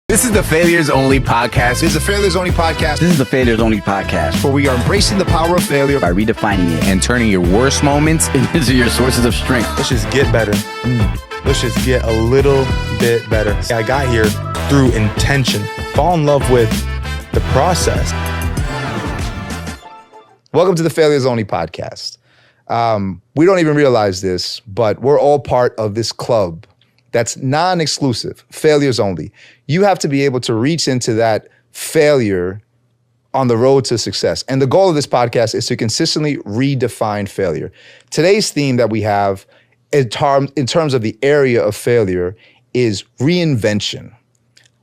This is the Failures Only Podcast. This is the Failures Only Podcast. This is the Failures Only Podcast, where we are embracing the power of failure by redefining it and turning your worst moments into your sources of strength. Let's just get better. Let's just get a little bit better. I got here through intention. Fall in love with the process. Welcome to the Failures Only Podcast. We don't even realize this, but we're all part of this club that's non-exclusive, failures only. You have to be able to reach into that failure on the road to success. And the goal of this podcast is to consistently redefine failure. Today's theme that we have in terms of the area of failure is reinvention.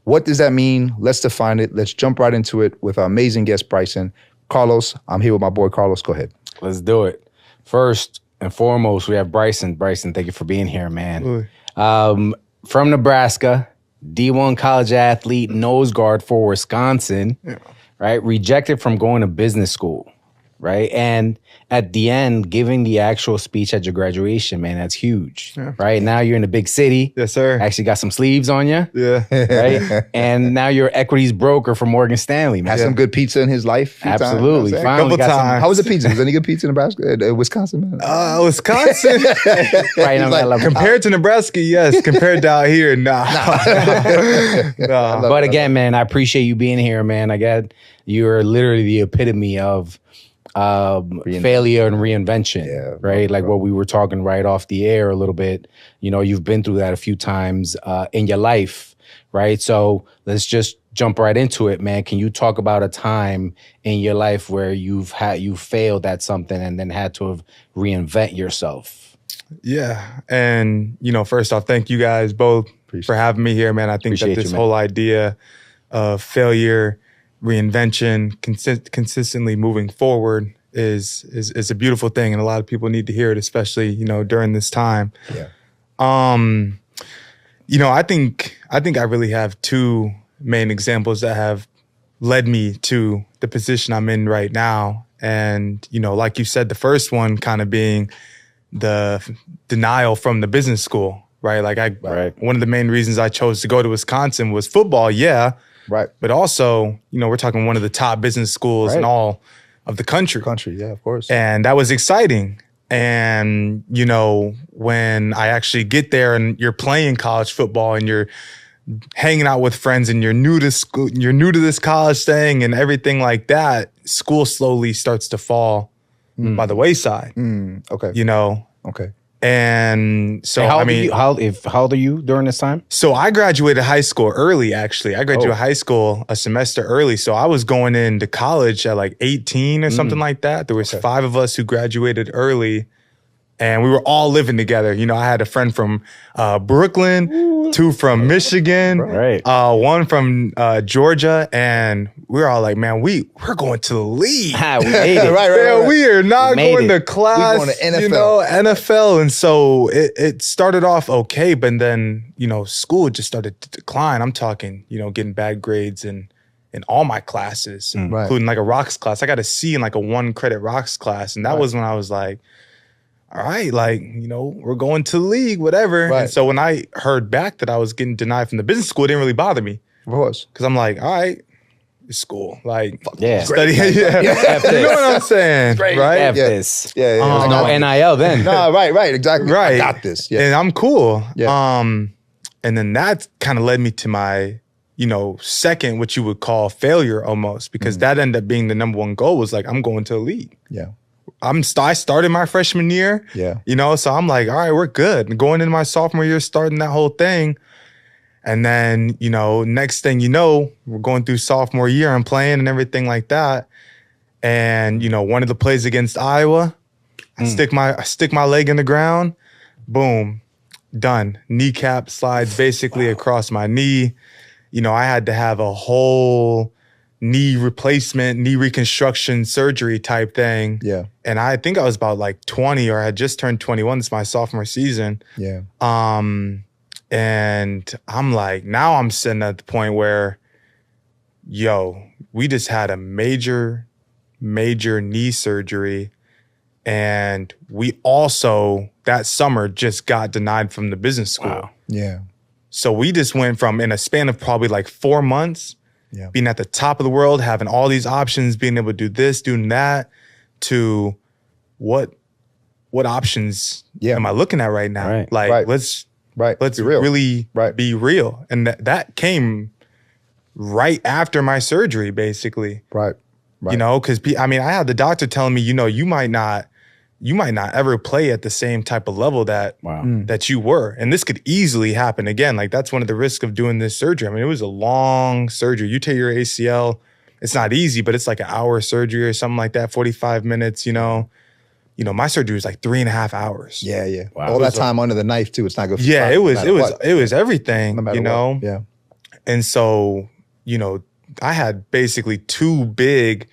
What does that mean? Let's define it. Let's jump right into it with our amazing guest, Bryson. Carlos, I'm here with my boy, Carlos. Go ahead. Let's do it. First and foremost, we have Bryson. Bryson, thank you for being here, man. From Nebraska, D1 college athlete, nose guard for Wisconsin, right? Rejected from going to business school, right? And at the end, giving the actual speech at your graduation, man, that's huge, right? Now you're in a big city. Yes, sir. Actually got some sleeves on you. Yeah. Right? And now you're equities broker for Morgan Stanley, man. Had some good pizza in his life. Absolutely. Times, Finally got some. How was the pizza? Was there any good pizza in Nebraska? Wisconsin, man? Wisconsin. Right now, compared to Nebraska, yes. Compared to out here, nah. But again, man, I appreciate you being here, man. You're literally the epitome of failure and reinvention, right? Like what we were talking right off the air a little bit. You know, you've been through that a few times in your life, right? So let's just jump right into it, man. Can you talk about a time in your life where you failed at something and then had to reinvent yourself? Yeah. And, first off, thank you guys both for having me here, man. I think that this whole idea of failure, reinvention, consistently moving forward is a beautiful thing, and a lot of people need to hear it, especially during this time. Yeah. I think I really have two main examples that have led me to the position I'm in right now, and like you said, the first one kind of being the denial from the business school, right? One of the main reasons I chose to go to Wisconsin was football, right. But also, we're talking one of the top business schools in all of the country. Yeah, of course. And that was exciting. And, when I actually get there and you're playing college football and you're hanging out with friends and you're new to school, you're new to this college thing and everything like that, school slowly starts to fall by the wayside. Okay. Okay. And so, how old are you during this time? So I graduated high school early, actually. I graduated high school a semester early. So I was going into college at like 18 or something like that. There was 5 of us who graduated early, and we were all living together. I had a friend from Brooklyn, 2 from Michigan, one from Georgia, and we were all like, man, we're going to the league. We made it. right. We are not going to class, we're going to NFL. NFL. And so it started off okay, but then, school just started to decline. I'm talking, getting bad grades in all my classes, including like a rocks class. I got a C in like a 1-credit rocks class. And that was when I was like, all right, we're going to the league, whatever. Right. And so when I heard back that I was getting denied from the business school, it didn't really bother me. Of course. Because I'm like, all right, it's school. Like, F study. this. You know what I'm saying? Right? F this. Yeah. No NIL then. No, right, exactly. Right. I got this. Yeah. And I'm cool. Yeah. And then that kind of led me to my, second, what you would call failure almost, because that ended up being the number one goal was like, I'm going to the league. Yeah. I started my freshman year. Yeah. So I'm like, all right, we're good. And going into my sophomore year, starting that whole thing. And then, next thing you know, we're going through sophomore year and playing and everything like that. And, one of the plays against Iowa, I stick my leg in the ground, boom, done. Kneecap slides basically across my knee. I had to have a whole knee replacement, knee reconstruction surgery type thing. Yeah. And I think I was about like 20 or I had just turned 21. It's my sophomore season. Yeah. And I'm like, now I'm sitting at the point where, we just had a major knee surgery. And we also, that summer, just got denied from the business school. Wow. Yeah. So we just went from, in a span of probably like 4 months, Yeah. being at the top of the world, having all these options, being able to do this, doing that, to what options Yeah. am I looking at right now? Right. Like, Right. let's Be real. really Right. be real. And that came right after my surgery, basically. Right. You know, because I had the doctor telling me, you might not ever play at the same type of level that that you were, and this could easily happen again. Like, that's one of the risks of doing this surgery. I mean, it was a long surgery. You tear your ACL, it's not easy, but it's like an hour surgery or something like that, 45 minutes. You know, my surgery was like 3.5 hours. Yeah. Wow. All that time under the knife too. It's not good. For Yeah, spine, it was no matter what. it was everything. No matter You know, what. Yeah. and so I had basically two big,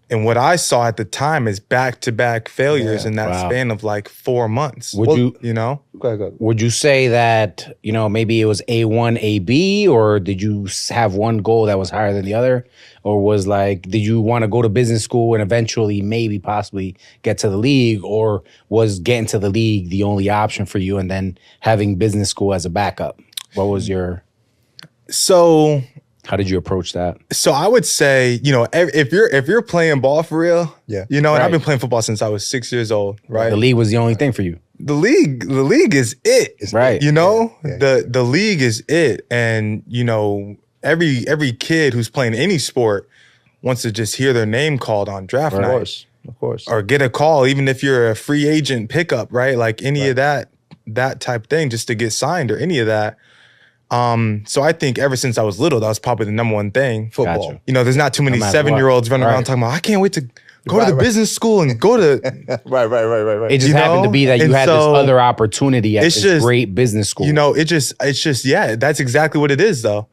and what I saw at the time is back-to-back failures in that span of like 4 months. Would you Go ahead. would you say that, maybe it was A1, AB, or did you have one goal that was higher than the other? Or was like, did you want to go to business school and eventually maybe possibly get to the league? Or was getting to the league the only option for you and then having business school as a backup? What was your... So How did you approach that? So I would say, if you're playing ball for real, Yeah. and Right. I've been playing football since I was 6 years old, right? The league was the only thing for you. The league is it, Right. Yeah. The league is it, and every kid who's playing any sport wants to just hear their name called on draft Of night, course. or get a call, even if you're a free agent pickup, right? Like any of that type thing, just to get signed or any of that. So I think ever since I was little, that was probably the number one thing. Football. Gotcha. There's not too many No matter 7-year-olds running around Right. talking about, I can't wait to go to the Right. business school and go to. Right. It just You happened to know? be that you And had so, this other opportunity at it's this just- great business school. It's just, yeah, that's exactly what it is though.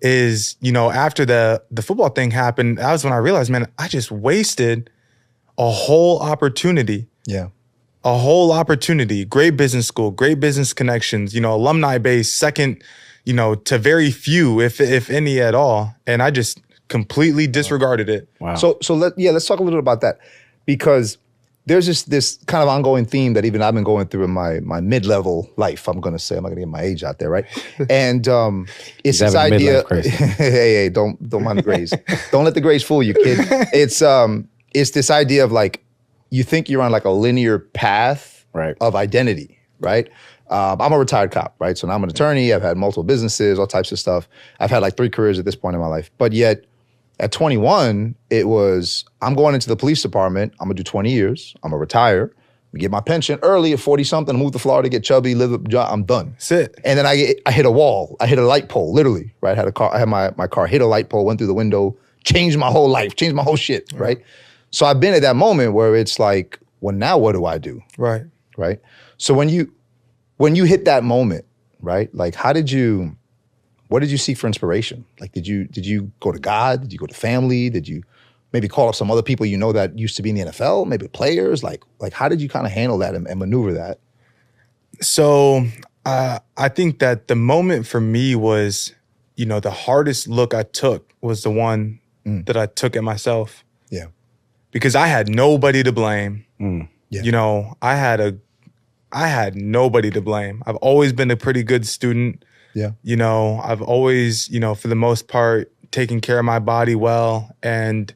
Is, after the football thing happened, that was when I realized, man, I just wasted a whole opportunity. Yeah. A whole opportunity. Great business school, great business connections, alumni base, second, to very few, if any at all. And I just completely disregarded it. Wow. So let's talk a little about that, because there's this kind of ongoing theme that even I've been going through in my mid-level life. I'm going to say, I'm not going to get my age out there, right? And it's this having a idea. midlife crisis. hey, don't mind the grays. Don't let the grays fool you, kid. It's this idea of like, you think you're on like a linear path Right. of identity, right? I'm a retired cop, right? So now I'm an attorney. I've had multiple businesses, all types of stuff. I've had like 3 careers at this point in my life. But yet at 21, it was, I'm going into the police department. I'm gonna do 20 years. I'm gonna retire, get my pension early at 40 something, move to Florida, get chubby, live a job. I'm done. That's it. And then I hit a wall. I hit a light pole, literally, right? I had my car hit a light pole, went through the window, changed my whole life, changed my whole shit, right? So I've been at that moment where it's like, well, now what do I do? Right. Right? So when you hit that moment, right? Like, what did you seek for inspiration? Like, did you go to God? Did you go to family? Did you maybe call up some other people that used to be in the NFL, maybe players? Like how did you kind of handle that and maneuver that? So I think that the moment for me was, the hardest look I took was the one that I took at myself. Yeah. Because I had nobody to blame. Yeah. I had nobody to blame. I've always been a pretty good student. Yeah. I've always, for the most part, taken care of my body well. And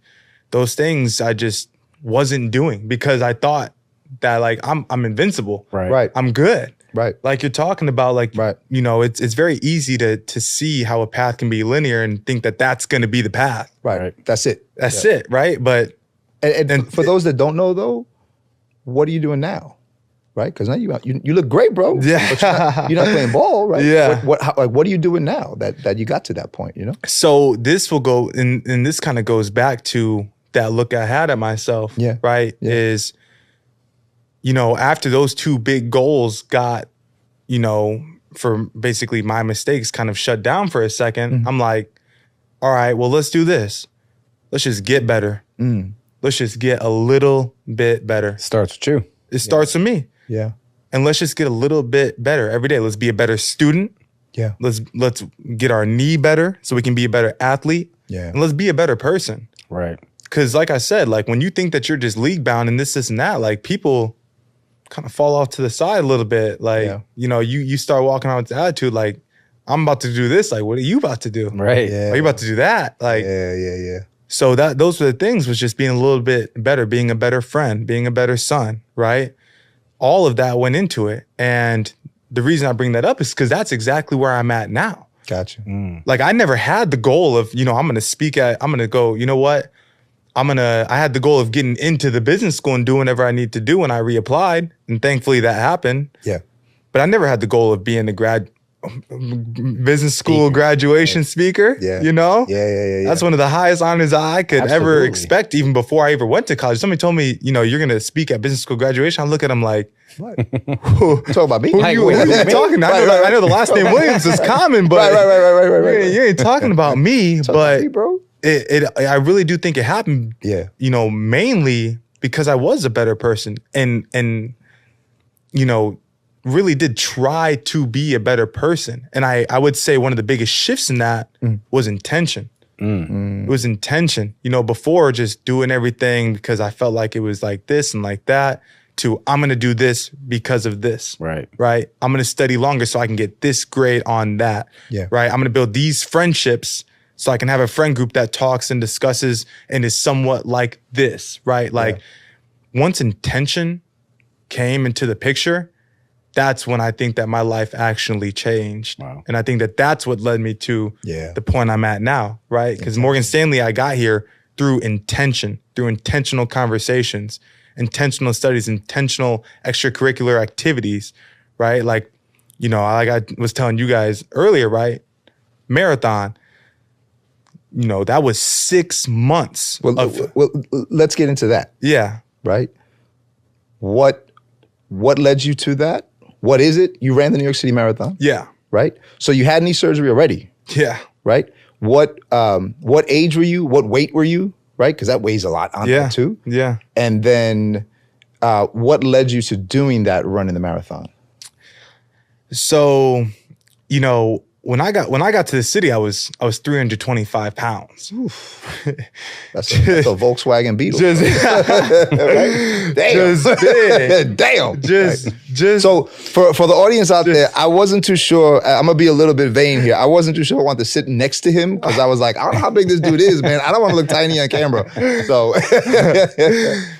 those things I just wasn't doing because I thought that like I'm invincible. Right. I'm good. Right. Like you're talking about, like, Right. it's very easy to see how a path can be linear and think that that's going to be the path. Right. That's it. That's it, right? But And for those that don't know though, what are you doing now? Right? Because now you look great, bro. Yeah. But you're not playing ball, right? Yeah. What are you doing now that you got to that point, so this will go, and this kind of goes back to that look I had at myself, Yeah. right? Yeah. Is, after those 2 big goals got, for basically my mistakes kind of shut down for a second, I'm like, all right, well, let's do this. Let's just get better. Let's just get a little bit better. Starts with you. It starts with me. Yeah. And let's just get a little bit better every day. Let's be a better student. Yeah. Let's get our knee better so we can be a better athlete. Yeah. And let's be a better person. Right. Because like I said, like when you think that you're just league bound and this and that, like people kind of fall off to the side a little bit. Like, Yeah. you start walking around with the attitude like, I'm about to do this. Like, what are you about to do? Right. Yeah. Are you about to do that? Like, Yeah. so those were the things, was just being a little bit better, being a better friend, being a better son, right? All of that went into it. And the reason I bring that up is because that's exactly where I'm at now. Gotcha. Like, I never had the goal of, I'm going to go, you know what? I had the goal of getting into the business school and doing whatever I need to do when I reapplied. And thankfully that happened. Yeah. But I never had the goal of being a business school graduation speaker. Yeah. Yeah. That's one of the highest honors I could ever expect, even before I ever went to college. Somebody told me, you're going to speak at business school graduation. I look at them like, what? Talk about me? who are you talking? I know the last name Williams is common, but right. you ain't talking about me. Talk But about me, bro. I really do think it happened. Yeah. Mainly because I was a better person and really did try to be a better person. And I would say one of the biggest shifts in that was intention. It was intention. Before just doing everything because I felt like it was like this and like that, to I'm going to do this because of this. Right. Right. I'm going to study longer so I can get this grade on that. Yeah. Right. I'm going to build these friendships so I can have a friend group that talks and discusses and is somewhat like this. Right. Like once intention came into the picture, that's when I think that my life actually changed. Wow. And I think that that's what led me to the point I'm at now, right? Because Morgan Stanley, I got here through intention, through intentional conversations, intentional studies, intentional extracurricular activities, right? Like, like I was telling you guys earlier, right? Marathon, that was 6 months. Well, let's get into that. Yeah. Right? What led you to that? What is it? You ran the New York City Marathon. Yeah. Right? So you had knee surgery already. Yeah. Right? What age were you? What weight were you? Right? Because that weighs a lot on that too. Yeah. And then what led you to doing that, running the marathon? So, when I got to the city, I was 325 pounds. That's a Volkswagen Beetle. Right? Damn. Just big. Damn. Just. So for the audience out there, I wasn't too sure. I'm gonna be a little bit vain here. I wasn't too sure I wanted to sit next to him because I was like, I don't know how big this dude is, man. I don't want to look tiny on camera. So,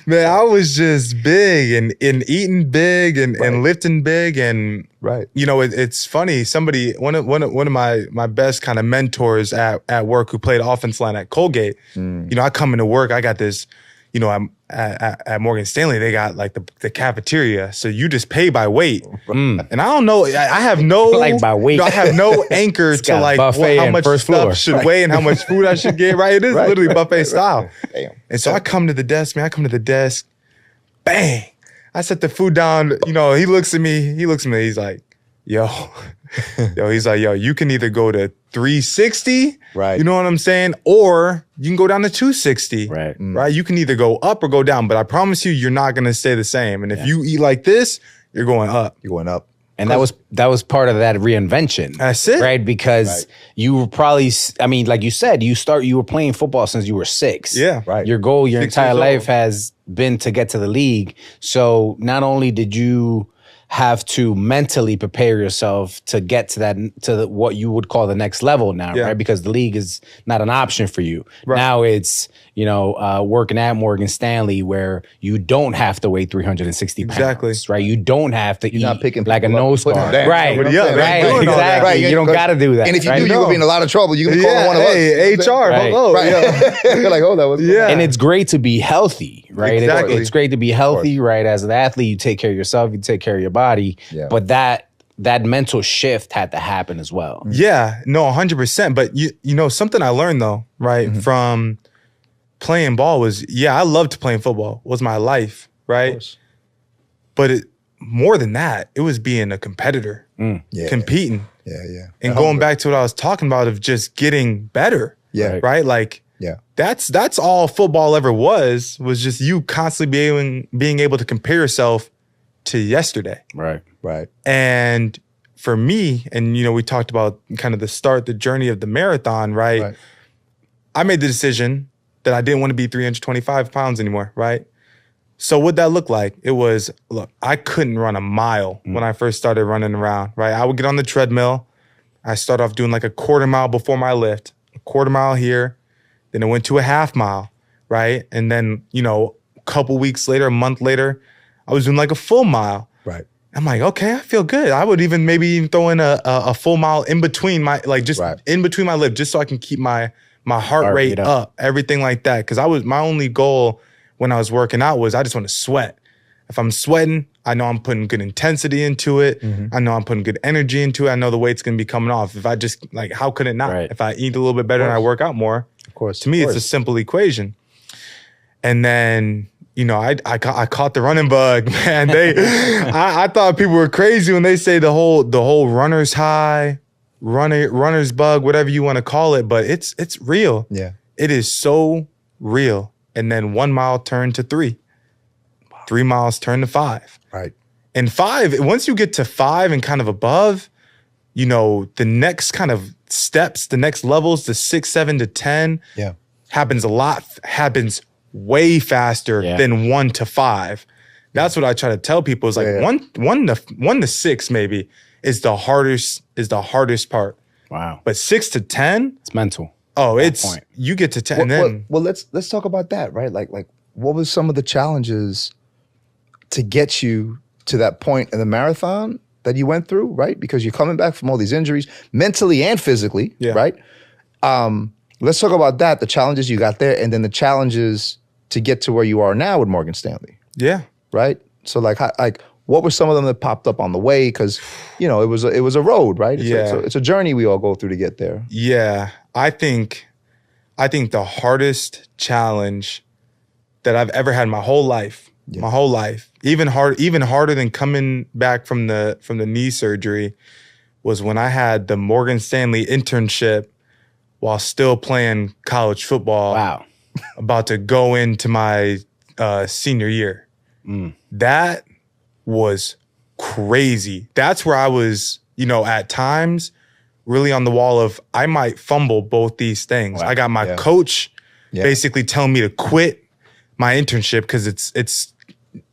man, I was just big and eating big and lifting big and. Right. It's funny. Somebody, one of my best kind of mentors at work who played offense line at Colgate. I come into work. I got this. I'm at Morgan Stanley. They got like the cafeteria, so you just pay by weight. And I don't know. I have no like by weight. I have no anchor to like how much stuff should weigh and how much food I should get. Right. It is literally buffet style. Damn. And so I come to the desk, man. I come to the desk. Bang. I set the food down, he looks at me, he's like, he's like, you can either go to 360, right? You know what I'm saying? Or you can go down to 260, right? Right? You can either go up or go down, but I promise you're not going to stay the same. And if you eat like this, you're going up. You're going up. And that was part of that reinvention. That's it. Right? Because you were probably, like you said, you were playing football since you were 6. Yeah. Right. Your goal, your 6 entire years life old. has been to get to the league. So not only did you have to mentally prepare yourself to get to what you would call the next level now, Yeah. right? Because the league is not an option for you. Right. Now it's, working at Morgan Stanley where you don't have to weigh 360 pounds, Exactly. right? You don't have to eat not picking like a people up and nose putting star. them down. Right, Somebody else, right, doing all that. exactly. Right, You don't got to do that. And if you right? do, you're gonna be in a lot of trouble. You can call one of us. Hey, HR, Right. hello. Right. Yeah. You're like, oh, that was Yeah. And it's great to be healthy, right? Exactly. It's great to be healthy, right? As an athlete, you take care of yourself, you take care of your body. Yeah. But that mental shift had to happen as well. Yeah, no, 100%. But something I learned though, right, from playing ball was, I loved playing football. It was my life, right? But more than that, it was being a competitor, Yeah. competing, Yeah. and going back to what I was talking about of just getting better. Yeah. Right. Like, Yeah. that's all football ever was just you constantly being able to compare yourself to yesterday. Right. Right. And for me, and we talked about kind of the journey of the marathon, right? I made the decision that I didn't want to be 325 pounds anymore, right? So what'd that look like? It was, look, I couldn't run a mile when I first started running around, right? I would get on the treadmill, I started off doing like a quarter mile before my lift, a quarter mile here. Then it went to a half mile, right? And then, a couple weeks later, a month later, I was doing like a full mile. Right. I'm like, okay, I feel good. I would maybe even throw in a full mile in between my, in between my lift, just so I can keep my heart rate up, everything like that. Cause my only goal when I was working out was I just want to sweat. If I'm sweating, I know I'm putting good intensity into it. I know I'm putting good energy into it. I know the weight's going to be coming off. If I just how could it not? Right. If I eat a little bit better and I work out more, to me, it's a simple equation. And then, I caught the running bug, man. I thought people were crazy when they say the whole runner's high, runner's bug, whatever you want to call it, but it's real. Yeah. It is so real. And then 1 mile turned to 3. 3 miles turned to 5. Right. And 5, once you get to 5 and kind of above, the next kind of steps, the next levels, the 6, 7 to 10, happens way faster than 1 to 5. That's what I try to tell people is like 1 to 6 maybe is the hardest part. Wow. But 6 to 10, it's mental. Oh, you get to 10. Well, let's talk about that, right? Like what was some of the challenges to get you to that point in the marathon that you went through, right? Because you're coming back from all these injuries, mentally and physically, right? Let's talk about that, the challenges you got there, and then the challenges to get to where you are now with Morgan Stanley. Yeah. Right? So what were some of them that popped up on the way? Because, it was a road, right? It's a journey we all go through to get there. Yeah. I think the hardest challenge that I've ever had in my whole life, even harder than coming back from the knee surgery, was when I had the Morgan Stanley internship while still playing college football. Wow. About to go into my senior year. That was crazy. That's where I was, at times really on the wall of I might fumble both these things. Wow. I got my coach basically telling me to quit my internship because it's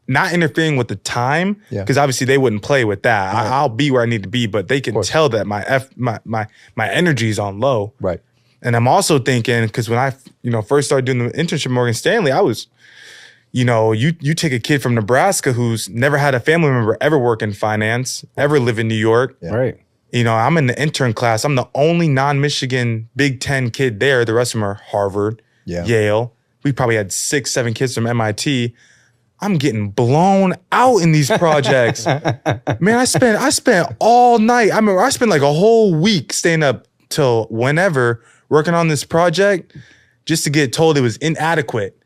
not interfering with the time, because obviously they wouldn't play with that. Right. I'll be where I need to be, but they can tell that my energy is on low. Right. And I'm also thinking, because when I first started doing the internship at Morgan Stanley, I was, you take a kid from Nebraska who's never had a family member ever work in finance, ever live in New York. Yeah. Right. I'm in the intern class. I'm the only non-Michigan Big Ten kid there. The rest of them are Harvard, Yale. We probably had 6, 7 kids from MIT. I'm getting blown out in these projects. Man, I spent all night. I remember I spent like a whole week staying up till whenever working on this project just to get told it was inadequate.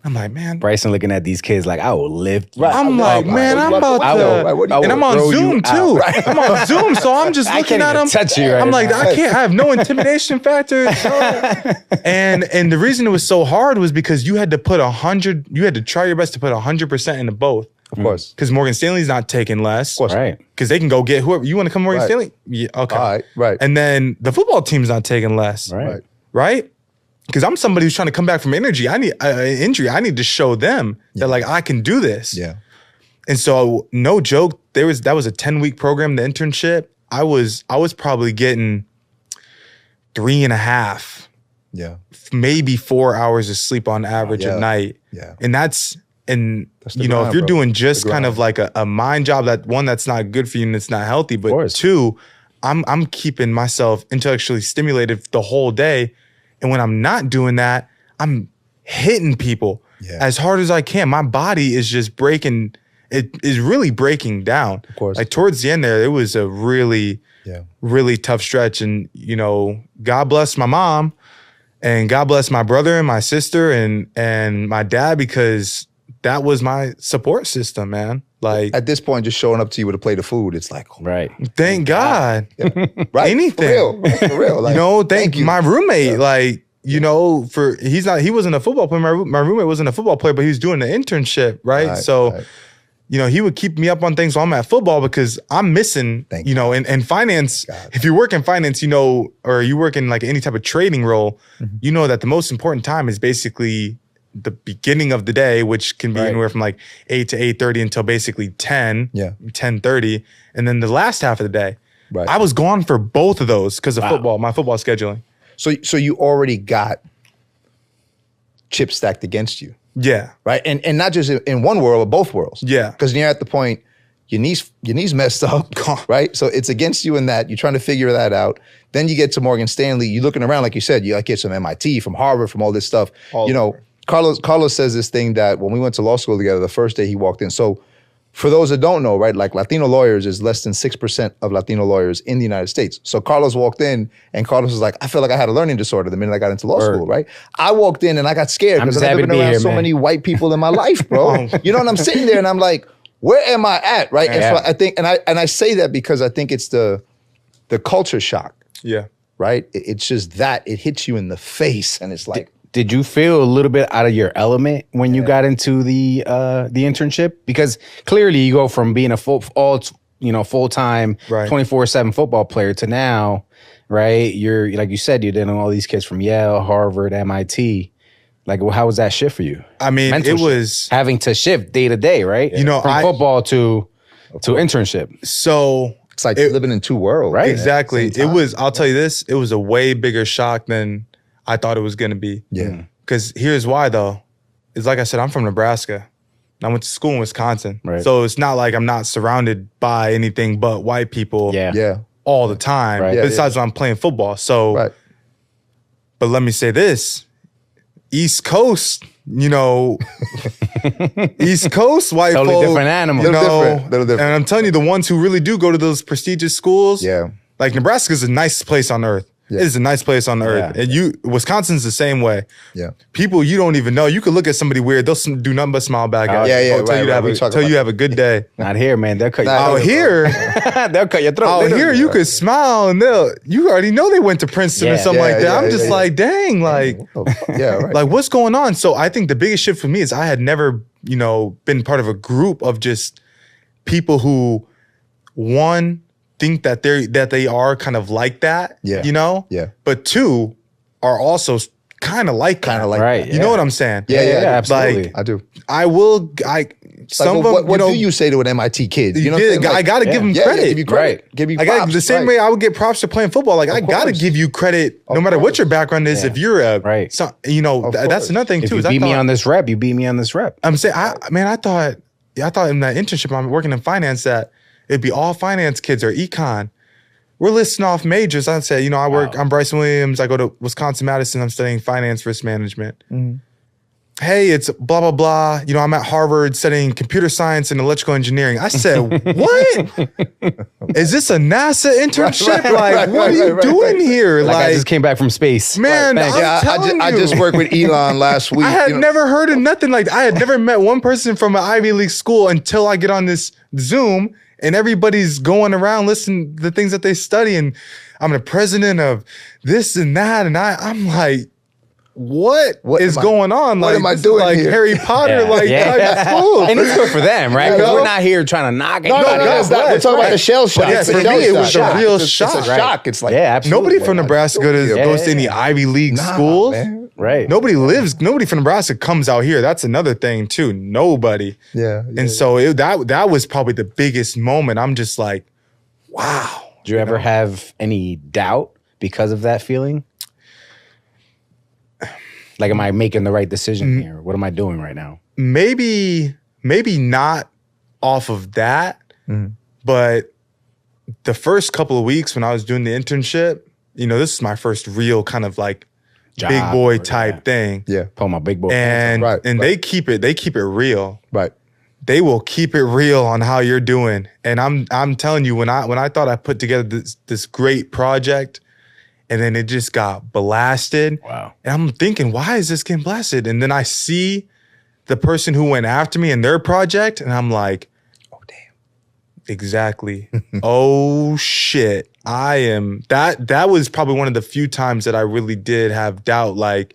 I'm like, man. Bryson looking at these kids like, I will live. Right. I'm like, man, I'm about to. And I'm on Zoom too. I'm on Zoom, so I'm just looking at them. Touch you right I'm like, now. I have no intimidation factor. And the reason it was so hard was because you had to put 100, you had to try your best to put 100% into both. Of course. Because Morgan Stanley's not taking less. Of course. Right. Because they can go get whoever. You want to come to Morgan Stanley? Yeah, okay. All right, right. And then the football team's not taking less. Right. Right? Because I'm somebody who's trying to come back from injury. I need to show them that I can do this. Yeah. And so, no joke, that was a 10-week program, the internship. I was probably getting 3.5, maybe 4 hours of sleep on average at night. Yeah. And that's grind, if you're doing just the kind of like a mind job, that one, that's not good for you and it's not healthy. But two, I'm keeping myself intellectually stimulated the whole day. And when I'm not doing that, I'm hitting people as hard as I can. My body is just breaking. It is really breaking down. Of course. Like towards the end there, it was a really, really tough stretch. And, God bless my mom and God bless my brother and my sister and my dad, because that was my support system, man. Like at this point, just showing up to you with a plate of food, it's like, right. Thank God. Right. Anything. For real. Like, thank you. My roommate, he wasn't a football player. My roommate wasn't a football player, but he was doing the internship, right? He would keep me up on things while I'm at football because I'm missing, and finance. If you work in finance, or you work in like any type of trading role, you know that the most important time is basically the beginning of the day, which can be anywhere from like 8 to 8:30 until basically 10, 10:30. And then the last half of the day. Right. I was gone for both of those because of football, my football scheduling. So you already got chips stacked against you, Yeah. right? And not just in one world, but both worlds. Yeah. Because you're at the point your knees messed up, right? So it's against you in that. You're trying to figure that out. Then you get to Morgan Stanley. You're looking around, like you said. You get some MIT, from Harvard, from all this stuff. Carlos says this thing that when we went to law school together, the first day he walked in. So for those that don't know, right, like Latino lawyers is less than 6% of Latino lawyers in the United States. So Carlos walked in and Carlos was like, I feel like I had a learning disorder the minute I got into law school, right? I walked in and I got scared because I've never been around so many white people in my life, bro. You know what I'm sitting there and I'm like, where am I at, right? And so I think, and I say that because I think it's the culture shock. Yeah. Right? It's just that it hits you in the face and it's like, Did you feel a little bit out of your element when you got into the internship? Because clearly you go from being a full-time, Right. 24/7 football player to now, right? You're, like you said, you're dealing with all these kids from Yale, Harvard, MIT. Like, well, how was that shift for you? I mean, Mental it shift. was Having to shift day to day, right? You know, from football to internship. so it's like living in two worlds. Right. exactly. It was, I'll tell you this, it was a way bigger shock than I thought it was going to be. Yeah. Because here's why, though. It's like I said, I'm from Nebraska. I went to school in Wisconsin. Right. So it's not like I'm not surrounded by anything but white people Yeah. all the time, Right. Yeah, besides when I'm playing football. So, Right. but let me say this. East Coast, East Coast white Totally folk, different animal. you Little know, different, little different. and I'm telling you, the ones who really do go to those prestigious schools, Yeah. like Nebraska's the nicest place on earth. Yeah. It is a nice place on earth. Yeah. And Wisconsin's the same way. Yeah. People you don't even know, you could look at somebody weird, they'll do nothing but smile back at you. yeah, Tell right, you to right. have We a, talk tell about you have a good day. Not here, man. They'll cut you. Nah, Out here, They'll cut your throat. out literally. here, you could smile and you already know they went to Princeton or Yeah. something like that. Yeah, I'm yeah, just yeah. like, dang, like, Yeah, right. like what's going on? So I think the biggest shift for me is I had never, been part of a group of just people who, one, think that they are kind of like that, Yeah. Yeah. But two, are also kind of like that. Right. You know what I'm saying? Yeah, absolutely. Like, I do. Some Like, of what them, do you say to an MIT kid? You know what I'm yeah, saying? Like, I got to give them yeah, credit. give you credit. Right. Give you Like props. the same right. way I would get props for playing football. Like I got to course. give you credit no Of matter what course. your background is. Yeah. If you're a, Right. so, Of that's course. another thing If too. you is I beat me thought- on this rep, you beat me on this rep. I'm saying, I thought in that internship, I'm working in finance, that it'd be all finance kids or econ. We're listing off majors. I said, I'm Bryson Williams. I go to Wisconsin-Madison. I'm studying finance risk management. Hey, it's blah, blah, blah. I'm at Harvard studying computer science and electrical engineering. I said, what? Is this a NASA internship? What are you doing here? Like I just came back from space. man, Thanks. I'm Yeah, telling I you. just worked with Elon last week. I had never heard of nothing like that. I had never met one person from an Ivy League school until I get on this Zoom and everybody's going around listening to the things that they study. And I'm the president of this and that. And I'm like, what is am I- going on? what Like, am I this is doing like here? Harry Potter, type of school. And it's good for them, right? 'Cause You know? we're not here trying to knock it. No, God it's not. We're bless, talking about right. the shell shock. yeah, It's for a shell me, it was shock. a real It's shock. a shock. It's like, Yeah, absolutely. Nobody from Nebraska goes to any Ivy League schools. man. Right. Nobody from Nebraska comes out here. That's another thing too. Nobody. Yeah. And so that was probably the biggest moment. I'm just like, wow. Did you ever have any doubt because of that feeling? Like, am I making the right decision here? What am I doing right now? Maybe not off of that, but the first couple of weeks when I was doing the internship, this is my first real kind of like Job big boy or- type thing. Yeah. Pull my big boy. And Right, and right. they keep it real. Right. They will keep it real on how you're doing. And I'm telling you, when I thought I put together this great project, and then it just got blasted. Wow. And I'm thinking, why is this getting blasted? And then I see the person who went after me in their project, and I'm like, oh damn. Exactly. Oh shit. That was probably one of the few times that I really did have doubt. Like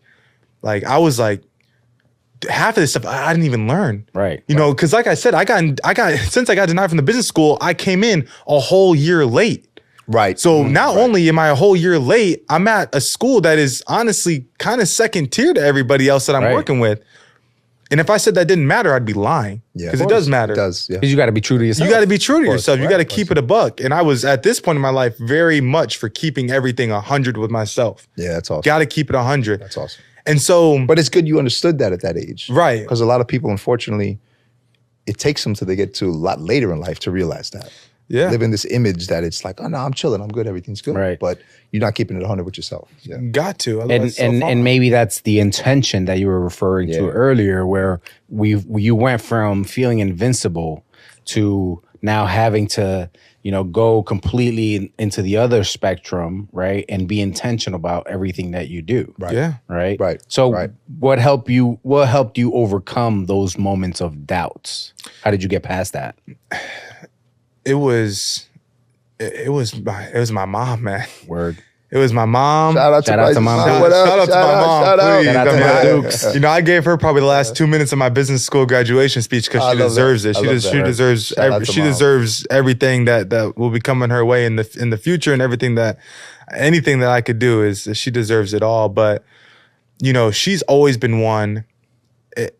I was like, half of this stuff I didn't even learn. Right. Because like I said, I got since I got denied from the business school, I came in a whole year late. Right. So not only am I a whole year late, I'm at a school that is honestly kind of second tier to everybody else that I'm Right. working with. And if I said that didn't matter, I'd be lying. Yeah, Because of it does course. matter. It does. Yeah. Because you got to be true to yourself. You got to be true to course, yourself. You right, got to of course. keep it a buck. And I was at this point in my life very much for keeping everything 100 with myself. Yeah, that's awesome. Got to keep it 100. That's awesome. And so, But it's good you understood that at that age. right. Because a lot of people, unfortunately, it takes them till they get to a lot later in life to realize that. Yeah. Live in this image that it's like, oh no, I'm chilling, I'm good, everything's good. Right. But you're not keeping it 100 with yourself. Yeah. Got to. Otherwise And it's so far. and maybe that's the intention that you were referring to Yeah. earlier, where you went from feeling invincible to now having to, go completely into the other spectrum, right? And be intentional about everything that you do. Right. Yeah. Right. Right. So Right. what helped you overcome those moments of doubts? How did you get past that? It was my mom, man. Word. It was my mom. Shout out Shout to out to Bryson. my mom. What up? Shout out to my mom, Shout out. please. Shout out to I my mean, Dukes. I gave her probably the last 2 minutes of my business school graduation speech because I she love deserves that. it. I She love des- that. she deserves Shout out to she mom. deserves everything that will be coming her way in the future, and anything that I could do is she deserves it all. But she's always been one.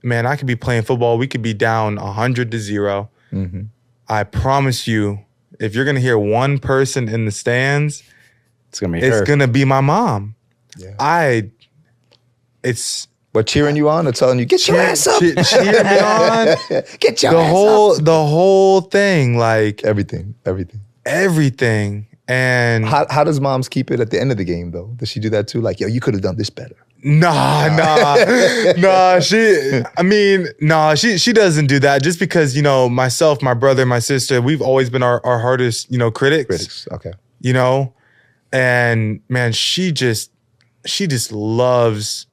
Man, I could be playing football. We could be down 100-0. Mm-hmm. I promise you, if you're gonna hear one person in the stands, It's gonna be it's her. gonna be my mom. Yeah. It's But cheering you on or telling you, get your ass up. cheer me on. Get your The ass whole up. the whole thing, like Everything. everything. And How does moms keep it at the end of the game though? Does she do that too? Like, yo, you could have done this better. nah. She doesn't do that just because, myself, my brother, my sister, we've always been our hardest, critics. Critics. Okay. And man, she just loves,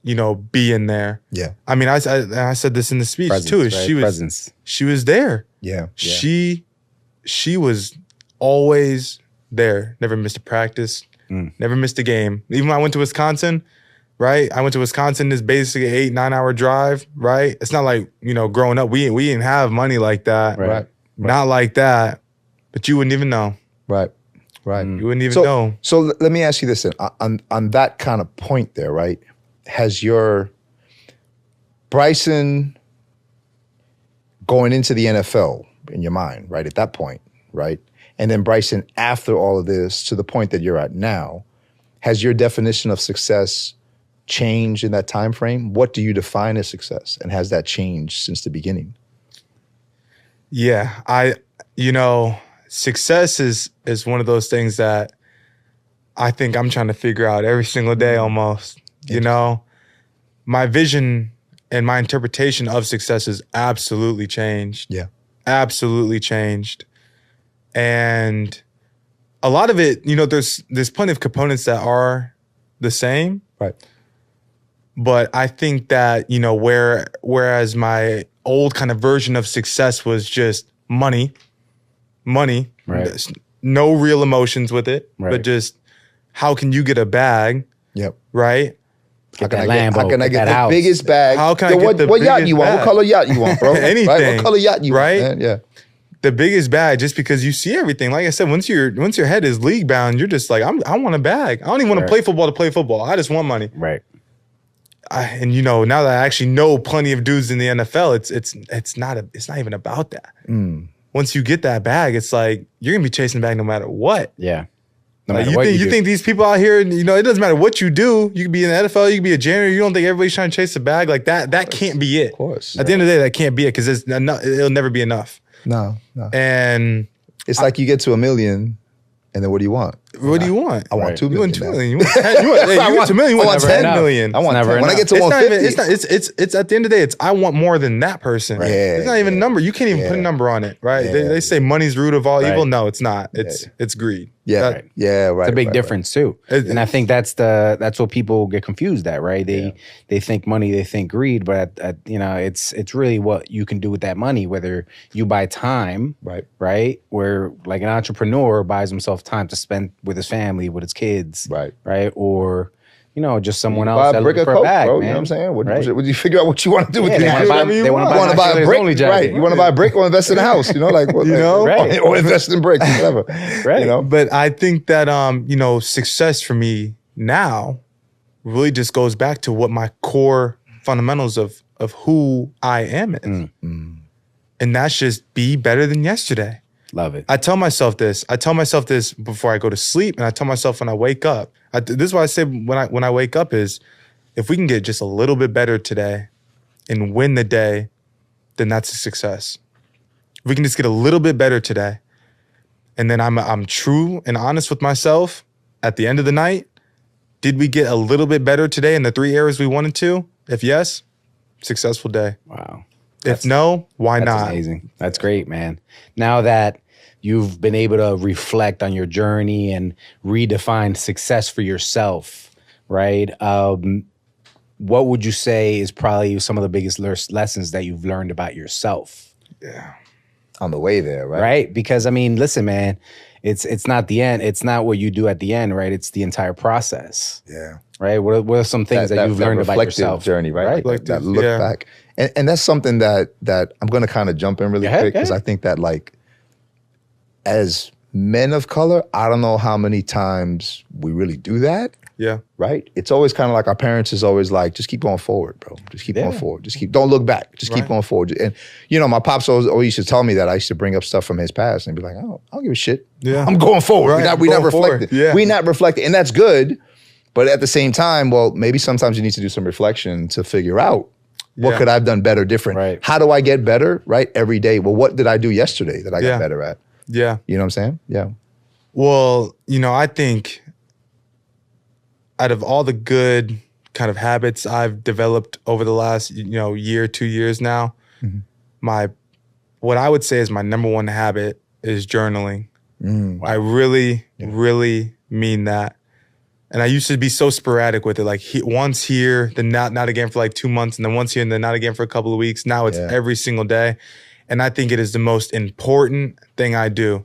being there. Yeah. I mean, I said this in the speech Presence, too. right? Presence. She was there. Yeah. She was always there. Never missed a practice. Never missed a game. Even when I went to Wisconsin, right? I went to Wisconsin. It's basically an 8-9 hour drive, right? It's not like, growing up, we didn't have money like that. Right. Not like that. But you wouldn't even know. Right. Right. You wouldn't even know. So let me ask you this then. On that kind of point there, right? Has your Bryson going into the NFL in your mind, right? At that point, right? And then Bryson after all of this to the point that you're at now, has your definition of success changed in that time frame? What do you define as success? And has that changed since the beginning? Yeah. Success is one of those things that I think I'm trying to figure out every single day almost. My vision and my interpretation of success has absolutely changed. Yeah. Absolutely changed. And a lot of it, there's plenty of components that are the same. Right. But I think that, whereas my old kind of version of success was just money, Right. there's no real emotions with it, Right. but just how can you get a bag, Yep. right? How can that I get, Lambo, how can I get get that the house. biggest bag? How can I Yo, get the what yacht biggest you want? bag? What color yacht you want, bro? Right? Anything, What color yacht you right? want? Man? Yeah. The biggest bag, just because you see everything. Like I said, once your head is league bound, you're just like, I want a bag. I don't even want Right. to play football to play football. I just want money. Right. And now that I actually know plenty of dudes in the NFL, it's not even about that. Once you get that bag, it's like you're gonna be chasing the bag no matter what. Yeah. No Like, matter what you do. think these people out here, it doesn't matter what you do. You could be in the NFL, you could be a janitor. You don't think everybody's trying to chase the bag like that? That can't be it. Of course. At the end of the day, that can't be it because it'll never be enough. No. And It's like you get to 1 million, and then what do you want? what do you want? I want Right. 2 You million. want 2 now. million. You want 10, you want 2 million. You I want want 10 enough. million. I want It's 10. never When I get to It's not even. 150, It's at the end of the day. It's I want more than that person. Right. It's not even a Yeah. number. You can't even put a Yeah. number on it, right? Yeah. They say money's the root of all Right. evil. No, it's not. It's greed. yeah, That- yeah, right. It's a big right, difference too. It- And I think that's what people get confused at, right? They think money, they think greed, but it's really what you can do with that money, whether you buy time, Right. right? Where like an entrepreneur buys himself time to spend with his family, with his kids, Right. right? Or just someone Buy else a brick looking of for Coke, a bag, bro. man. You know what I'm saying? Right? Would you figure out what you want to do with Yeah, it? they wanna buy- they wanna buy You want to buy a Max brick, Only right? jacket. You want to buy a brick or invest in a house? Like what, Right. or invest in bricks, whatever. Right. But I think that success for me now really just goes back to what my core fundamentals of of who I am is. And that's just be better than yesterday. Love it. I tell myself this. I tell myself this before I go to sleep, and I tell myself when I wake up. This is what I say when I wake up is, if we can get just a little bit better today and win the day, then that's a success. If we can just get a little bit better today, and then I'm true and honest with myself at the end of the night, did we get a little bit better today in the 3 areas we wanted to? If yes, successful day. Wow. If no, why That's not? amazing. That's great, man. Now that you've been able to reflect on your journey and redefine success for yourself, right? What would you say is probably some of the biggest lessons that you've learned about yourself? Yeah. On the way there, right? Right? Because I mean, listen, man, it's not the end. It's not what you do at the end, right? It's the entire process. Yeah. Right? What are some things that you've learned about reflective yourself? journey, right? Like that look yeah. back. And that's something that I'm going to kind of jump in really quick, because I think that, like, as men of color, I don't know how many times we really do that. Yeah. Right? It's always kind of like our parents is always like, just keep going forward, bro. Just keep going forward. Don't look back. Just keep going forward. And, you know, my pops always used to tell me that. I used to bring up stuff from his past and be like, oh, I don't give a shit. Yeah. I'm going forward. Right. We're not reflecting. Yeah. We're not reflecting. And that's good. But at the same time, well, maybe sometimes you need to do some reflection to figure out, what could I have done better, different? Right. How do I get better, right? Every day. Well, what did I do yesterday that I got better at? Yeah. You know what I'm saying? Yeah. Well, you know, I think out of all the good kind of habits I've developed over the last, year, 2 years now, what I would say is my number one habit is journaling. I really, really mean that. And I used to be so sporadic with it, like once here, then not again for like 2 months, and then once here, and then not again for a couple of weeks. Now it's every single day. And I think it is the most important thing I do.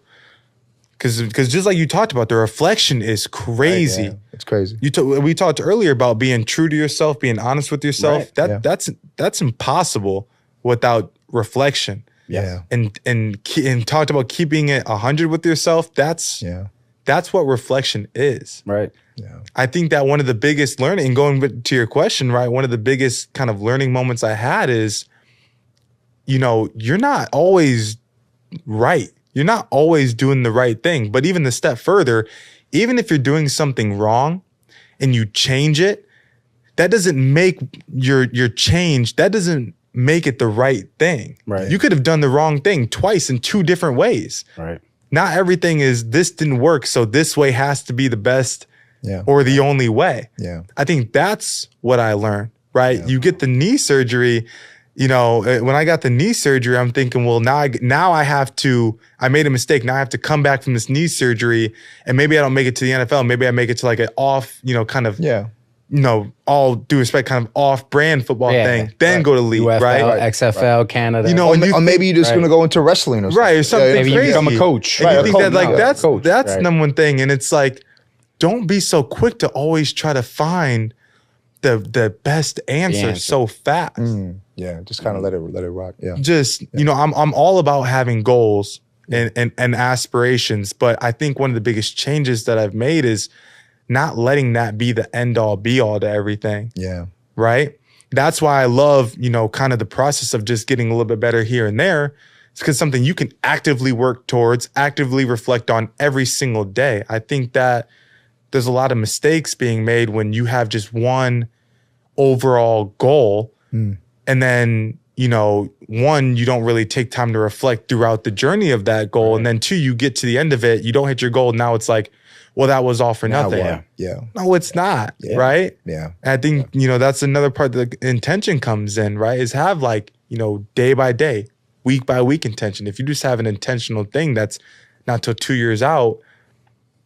Because just like you talked about, the reflection is crazy. Right, yeah. It's crazy. We talked earlier about being true to yourself, being honest with yourself. Right. That's impossible without reflection. Yeah. And talked about keeping it 100 with yourself. That's what reflection is. Right. Yeah. I think that one of the biggest learning, and going to your question, right, one of the biggest kind of learning moments I had is, you're not always right. You're not always doing the right thing. But even the step further, even if you're doing something wrong and you change it, that doesn't make your change, that doesn't make it the right thing. Right. You could have done the wrong thing twice in 2 different ways. Right. Not everything is this didn't work, so this way has to be the best or the only way. Yeah. I think that's what I learned, right? Yeah. You get the knee surgery, when I got the knee surgery, I'm thinking, well, now I made a mistake. Now I have to come back from this knee surgery, and maybe I don't make it to the NFL. Maybe I make it to like an off, kind of, all due respect, kind of off-brand football thing. Then go to league, UFL, right? XFL, Canada. Or maybe you're just going to go into wrestling or something. Right, or something maybe crazy. you become a coach. And you think that that's right. number one thing. And it's like, don't be so quick to always try to find the best answer so fast. Yeah, just kind of let it rock. Yeah. Just, I'm all about having goals and aspirations, but I think one of the biggest changes that I've made is not letting that be the end all be all to everything. Yeah. Right? That's why I love, kind of the process of just getting a little bit better here and there. It's because something you can actively work towards, actively reflect on every single day. I think that there's a lot of mistakes being made when you have just one overall goal. And then, one, you don't really take time to reflect throughout the journey of that goal. Right. And then 2, you get to the end of it, you don't hit your goal. Now it's like, well, that was all for nothing. Yeah. No, it's not. Right. Yeah. And I think, that's another part that the intention comes in, right? Is have like, day by day, week by week intention. If you just have an intentional thing that's not till 2 years out,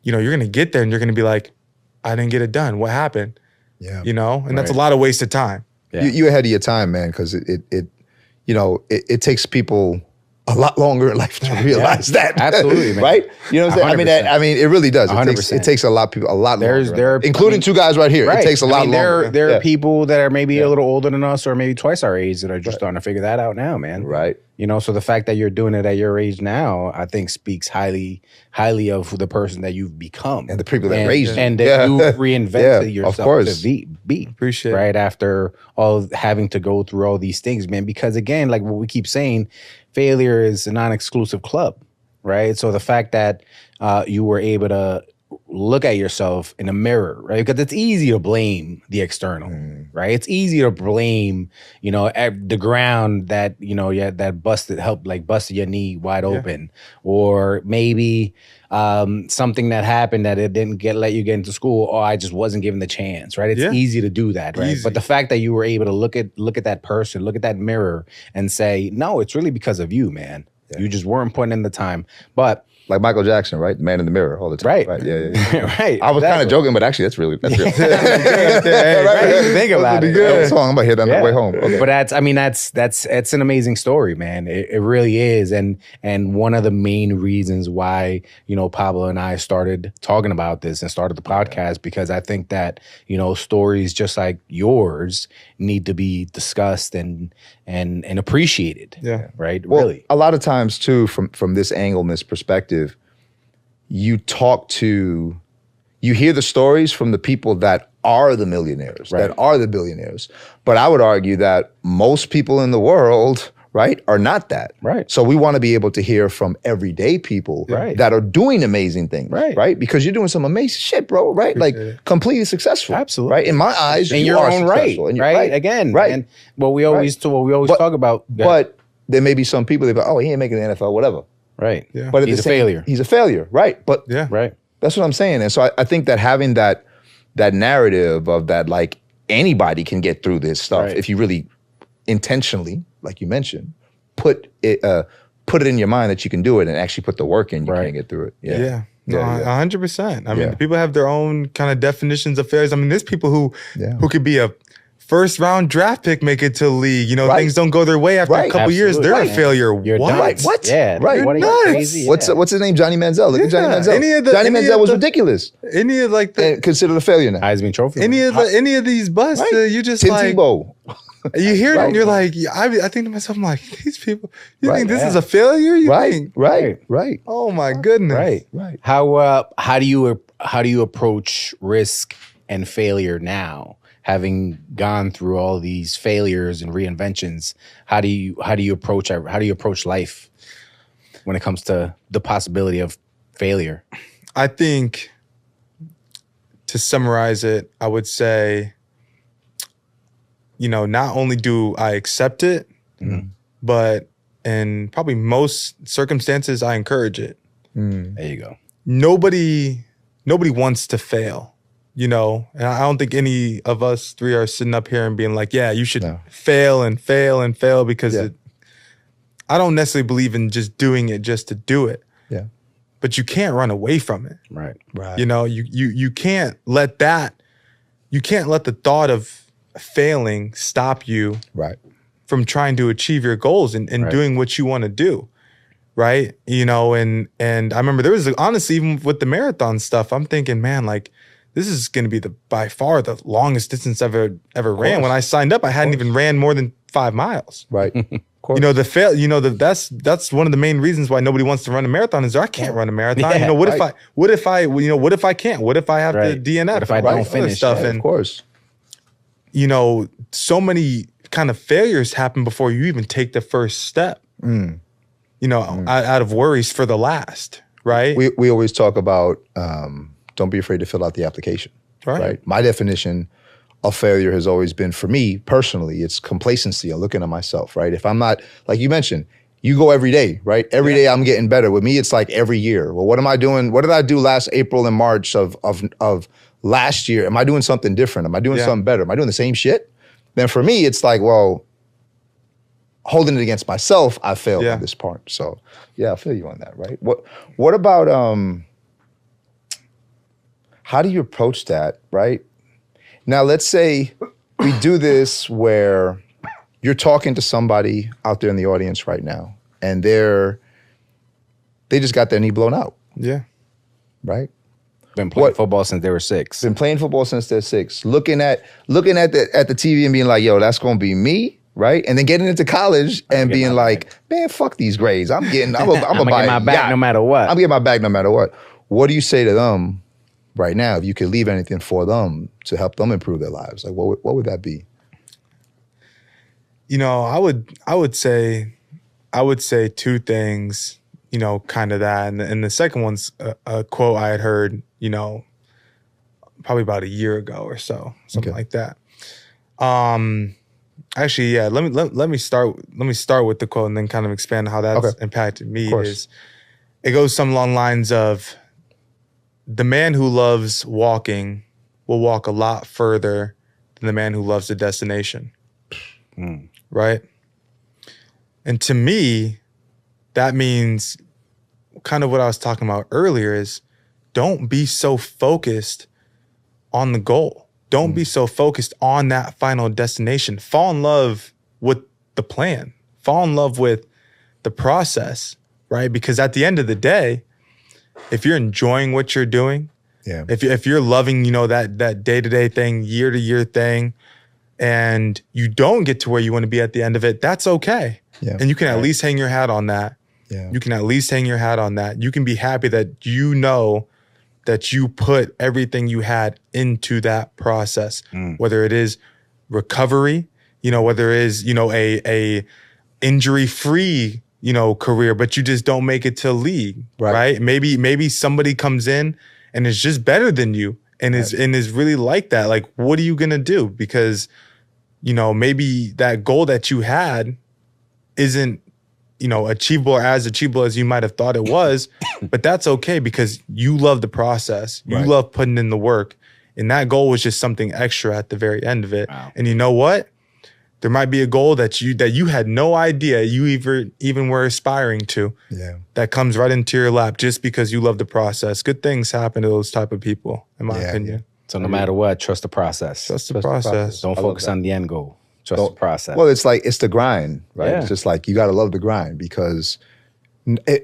you're going to get there and you're going to be like, I didn't get it done. What happened? Yeah. And that's a lot of wasted time. Yeah. You're ahead of your time, man, because it takes people a lot longer in life to realize that. Absolutely, man. Right? You know what I'm saying? 100%. I mean, it really does. 100%. It takes a lot longer. There are, including two guys right here. Right. It takes a lot longer. There are people that are maybe a little older than us or maybe twice our age that are just starting to figure that out now, man. Right. You know, so the fact that you're doing it at your age now, I think speaks highly of the person that you've become. And the people that raised you. And that you've reinvented yourself to be. Appreciate right? After all having to go through all these things, man. Because again, like what we keep saying, failure is a non-exclusive club, right? So the fact that you were able to look at yourself in a mirror, right? Because it's easy to blame the external, right? It's easy to blame, you know, the ground that, you know, that busted your knee wide open, or maybe something that happened that it didn't let you get into school. Oh, I just wasn't given the chance, right? It's easy to do that, right? But the fact that you were able to look at that person, look at that mirror, and say, no, it's really because of you, man. You just weren't putting in the time, but. Like Michael Jackson, right? The man in the mirror all the time. Right. Yeah. Right. I was kind of joking, but actually that's real. Right. Think about it. Good song. I'm gonna hit that on the way home. Okay. But that's an amazing story, man. It really is. And one of the main reasons why, you know, Pablo and I started talking about this and started the podcast, because I think that, you know, stories just like yours need to be discussed and appreciated. Yeah. Right. Well, really. A lot of times too, from this angle and this perspective, you hear the stories from the people that are the millionaires, that are the billionaires. But I would argue that most people in the world, right, are not that. Right. So we want to be able to hear from everyday people that are doing amazing things, right? Because you're doing some amazing shit, bro, right? Like completely successful. Absolutely. Right? In my eyes, in you your are own right, successful. right? Again, right. And what we always talk about. But there may be some people that go, oh, he ain't making the NFL, whatever. Right. Yeah. But he's a failure. He's a failure, right? But right. That's what I'm saying. And so I think that having that narrative of that, like, anybody can get through this stuff if you really intentionally, like you mentioned, put it in your mind that you can do it and actually put the work in, you can get through it. Yeah. No, 100%. I mean, people have their own kind of definitions of failures. I mean, there's people who could be a first round draft pick, make it to the league. You know, things don't go their way after a couple years. They're a failure. You're what? What? Yeah. Right. What are you crazy? What's his name? Johnny Manziel. Look at Johnny Manziel. Johnny Manziel was ridiculous. Any of like the considered a failure now. Heisman Trophy. Any of these busts, you just Tim like Tebow. You hear it and you're like, I think to myself, I'm like, these people, you think this is a failure? You think? Right. Oh my goodness. Right. How do you approach risk and failure now? Having gone through all these failures and reinventions, how do you approach life when it comes to the possibility of failure? I think, to summarize it, I would say, you know, not only do I accept it, but in probably most circumstances, I encourage it. There you go. Nobody wants to fail. You know, and I don't think any of us three are sitting up here and being like, yeah, you should fail and fail and fail, because I don't necessarily believe in just doing it just to do it. Yeah. But you can't run away from it. Right. You know, you can't let the thought of failing stop you from trying to achieve your goals and doing what you want to do. Right. You know, and I remember there was, honestly, even with the marathon stuff, I'm thinking, man, like, this is going to be by far the longest distance I've ever ran. When I signed up, I hadn't even ran more than 5 miles. Right. You know, that's one of the main reasons why nobody wants to run a marathon is I can't run a marathon. You know, what if I can't? What if I have to DNF? What if I don't finish stuff? Of course. You know, so many kind of failures happen before you even take the first step. You know, out of worries for the last, right? We always talk about don't be afraid to fill out the application. Right. My definition of failure has always been, for me personally, it's complacency and looking at myself, right? If I'm not, like you mentioned, you go every day, right? Every day I'm getting better. With me, it's like every year. Well, what am I doing? What did I do last April and March of last year? Am I doing something different? Am I doing something better? Am I doing the same shit? Then for me, it's like, well, holding it against myself, I failed in this part. So yeah, I feel you on that, right? What about how do you approach that, right? Now, let's say we do this where you're talking to somebody out there in the audience right now, and they just got their knee blown out, Yeah. right? Been playing football since they were 6. Been playing football since they're 6. Looking at the TV and being like, yo, that's gonna be me, right? And then getting into college and being like, man, fuck these grades. I'm getting my back no matter what. I'm getting my back no matter what. What do you say to them right now if you could leave anything for them to help them improve their lives? Like, what would that be? You know, I would say 2 things, you know, kind of that. And the second one's a quote I had heard, you know, probably about a year ago or so, something like that. Actually, yeah, let me start with the quote and then kind of expand how that's impacted me. It goes some along the lines of, the man who loves walking will walk a lot further than the man who loves the destination. Right? And to me, that means kind of what I was talking about earlier is, don't be so focused on the goal. Don't be so focused on that final destination. Fall in love with the plan. Fall in love with the process, right? Because at the end of the day, if you're enjoying what you're doing, if you're loving, you know, that day-to-day thing, year-to-year thing, and you don't get to where you want to be at the end of it, that's okay. Yeah. And you can at least hang your hat on that. Yeah. You can at least hang your hat on that. You can be happy that you know that you put everything you had into that process, whether it is recovery, you know, whether it is, you know, a injury-free, you know, career, but you just don't make it to league, right? Maybe somebody comes in and is just better than you and is really like that. Like, what are you gonna do? Because, you know, maybe that goal that you had isn't, you know, achievable as you might have thought it was, but that's okay because you love the process. You love putting in the work. And that goal was just something extra at the very end of it. Wow. And you know what? There might be a goal that you had no idea you even were aspiring to. Yeah. That comes right into your lap just because you love the process. Good things happen to those type of people, in my opinion. So no matter what, trust the process. Trust the process. Don't focus on the end goal. Trust the process. Well, it's the grind, right? Yeah. It's just like, you got to love the grind because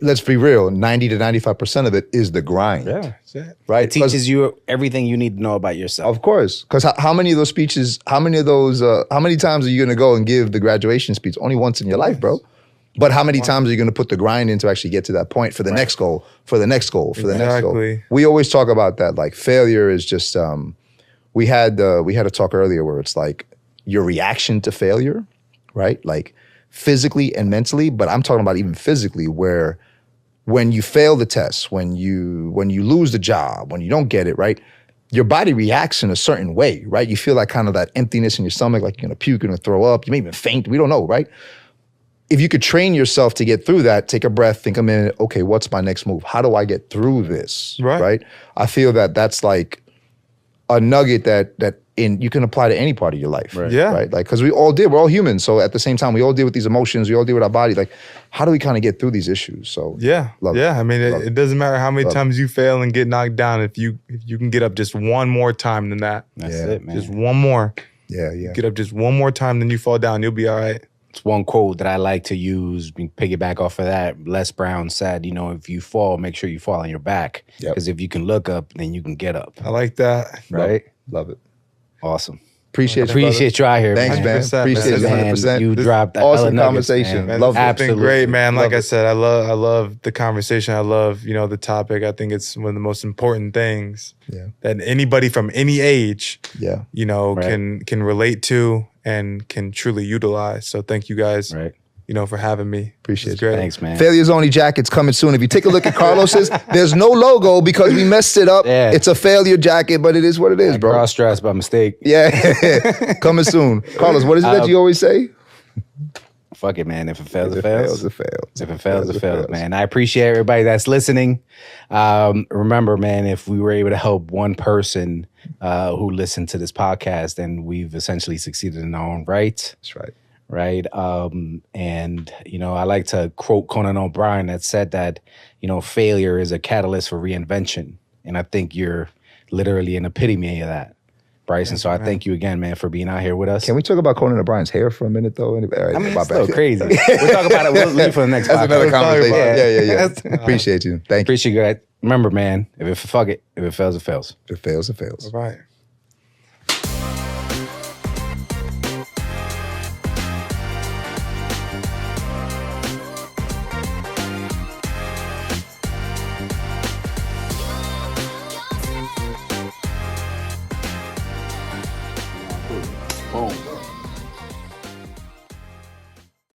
let's be real, 90 to 95% of it is the grind. Yeah, that's it. Right? It teaches you everything you need to know about yourself. Of course. Because how many of those speeches, how many times are you going to go and give the graduation speech? Only once in your life, bro. But how many times are you going to put the grind in to actually get to that point for the next goal, for the next goal, for the next goal? We always talk about that. Like, failure is just, we had a talk earlier where it's like your reaction to failure, right? Like, physically and mentally, but I'm talking about even physically, where when you fail the test, when you lose the job, when you don't get it, right? Your body reacts in a certain way, right? You feel like kind of that emptiness in your stomach, like you're gonna puke, you're gonna throw up, you may even faint, we don't know, right? If you could train yourself to get through that, take a breath, think a minute, okay, what's my next move? How do I get through this, right? I feel that that's like a nugget that you can apply to any part of your life, right? Like, because we're all humans. So at the same time, we all deal with these emotions. We all deal with our body. Like, how do we kind of get through these issues? So love it. I mean, it doesn't matter how many times you fail and get knocked down. If you can get up just one more time than that, that's it, man. Just one more. Yeah. Get up just one more time, then you fall down. You'll be all right. It's one quote that I like to use, piggyback off of that. Les Brown said, you know, if you fall, make sure you fall on your back. Because if you can look up, then you can get up. I like that. Right? Love it. Awesome. Appreciate you out here. Thanks, man. Appreciate you 100%. You dropped awesome conversation. Man, love it. It's been great, man. Like I said, I love the conversation. I love, you know, the topic. I think it's one of the most important things that anybody from any age, you know, can relate to and can truly utilize. So thank you guys. You know, for having me. Appreciate it. Great. Thanks, man. Failures Only jacket's coming soon. If you take a look at Carlos's, there's no logo because we messed it up. It's a failure jacket, but it is what it is, bro. Cross-dressed by mistake. Coming soon. Carlos, what is it that you always say? Fuck it, man. If it fails, it fails. It fails. If it fails, it fails, man. I appreciate everybody that's listening. Remember, man, if we were able to help one person who listened to this podcast, then we've essentially succeeded in our own right. That's right. Right. And, you know, I like to quote Conan O'Brien that said that, you know, failure is a catalyst for reinvention. And I think you're literally an epitome of that. Bryson. So I thank you again, man, for being out here with us. Can we talk about Conan O'Brien's hair for a minute, though? All right, I mean, my it's bad. still crazy. We'll talk about it. We'll leave for the next That's another podcast. conversation. Yeah. Appreciate you. Thank you. Appreciate you guys. Remember, man, if it fails, it fails. If it fails, it fails. All right.